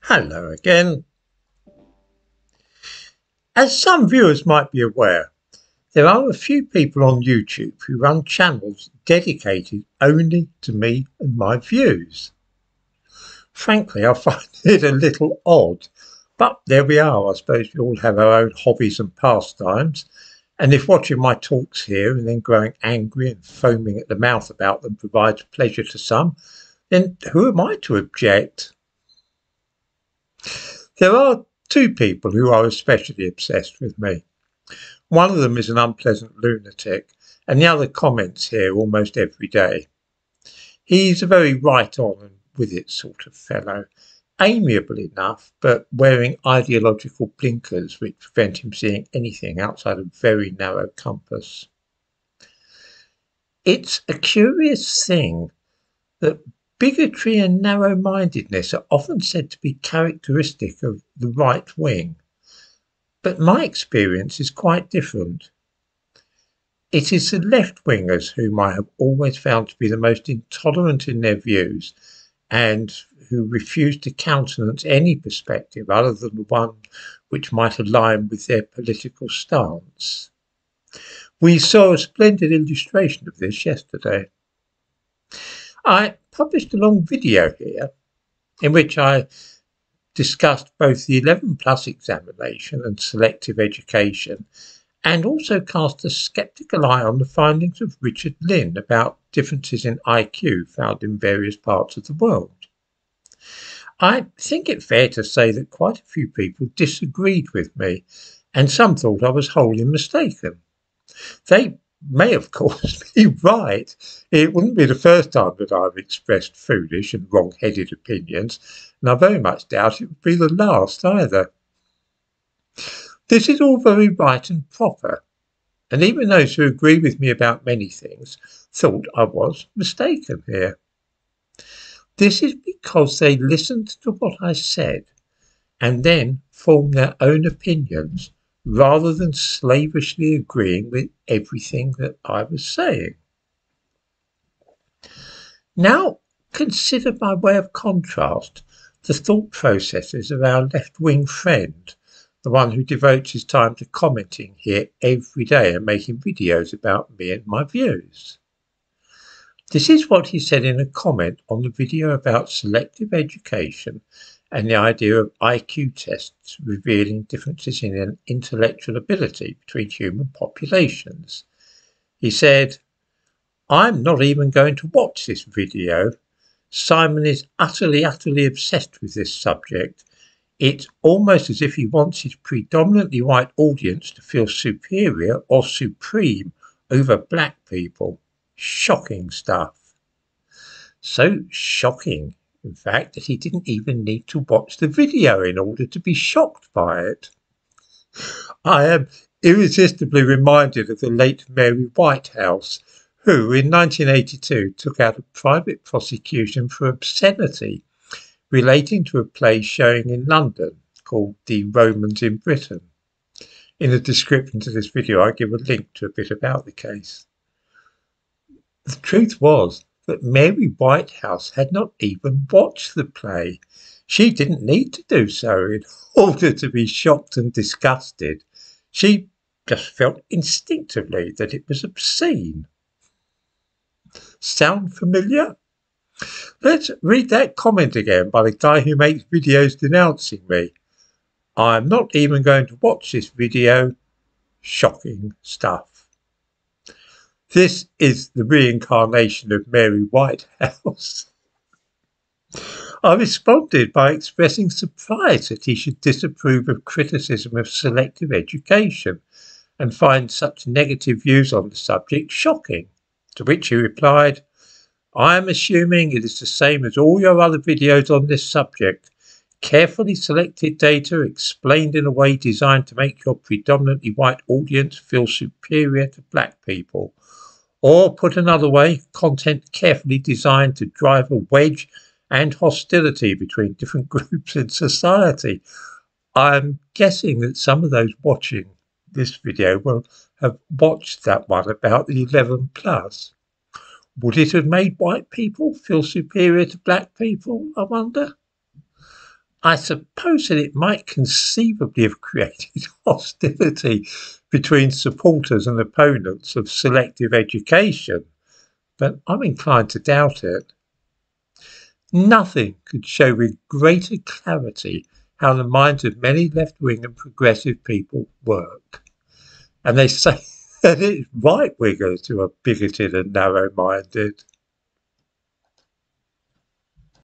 Hello again. As some viewers might be aware, there are a few people on YouTube who run channels dedicated only to me and my views. Frankly, I find it a little odd, but there we are. I suppose we all have our own hobbies and pastimes, and if watching my talks here and then growing angry and foaming at the mouth about them provides pleasure to some, then who am I to object? There are two people who are especially obsessed with me. One of them is an unpleasant lunatic, and the other comments here almost every day. He's a very right on and with it sort of fellow, amiable enough, but wearing ideological blinkers which prevent him seeing anything outside a very narrow compass. It's a curious thing that bigotry and narrow-mindedness are often said to be characteristic of the right wing, but my experience is quite different. It is the left-wingers whom I have always found to be the most intolerant in their views and who refuse to countenance any perspective other than the one which might align with their political stance. We saw a splendid illustration of this yesterday. I published a long video here in which I discussed both the 11 plus examination and selective education, and also cast a sceptical eye on the findings of Richard Lynn about differences in IQ found in various parts of the world. I think it fair to say that quite a few people disagreed with me, and some thought I was wholly mistaken. They may, of course, be right. It wouldn't be the first time that I've expressed foolish and wrong-headed opinions, and I very much doubt it would be the last either. This is all very right and proper, and even those who agree with me about many things thought I was mistaken here. This is because they listened to what I said and then formed their own opinions rather than slavishly agreeing with everything that I was saying. Now consider by way of contrast the thought processes of our left-wing friend, the one who devotes his time to commenting here every day and making videos about me and my views. This is what he said in a comment on the video about selective education and the idea of IQ tests revealing differences in intellectual ability between human populations. He said, "I'm not even going to watch this video. Simon is utterly obsessed with this subject. It's almost as if he wants his predominantly white audience to feel superior or supreme over black people. Shocking stuff." So shocking, in fact, that he didn't even need to watch the video in order to be shocked by it. I am irresistibly reminded of the late Mary Whitehouse, who in 1982 took out a private prosecution for obscenity relating to a play showing in London called The Romans in Britain. In the description to this video, I give a link to a bit about the case. The truth was that Mary Whitehouse had not even watched the play. She didn't need to do so in order to be shocked and disgusted. She just felt instinctively that it was obscene. Sound familiar? Let's read that comment again by the guy who makes videos denouncing me. "I'm not even going to watch this video. Shocking stuff." This is the reincarnation of Mary Whitehouse. I responded by expressing surprise that he should disapprove of criticism of selective education and find such negative views on the subject shocking, to which he replied, "I am assuming it is the same as all your other videos on this subject. Carefully selected data explained in a way designed to make your predominantly white audience feel superior to black people. Or, put another way, content carefully designed to drive a wedge and hostility between different groups in society." I'm guessing that some of those watching this video will have watched that one about the 11 plus. Would it have made white people feel superior to black people, I wonder? I suppose that it might conceivably have created hostility between supporters and opponents of selective education, but I'm inclined to doubt it. Nothing could show with greater clarity how the minds of many left-wing and progressive people work. And they say that it's right-wingers who are bigoted and narrow-minded.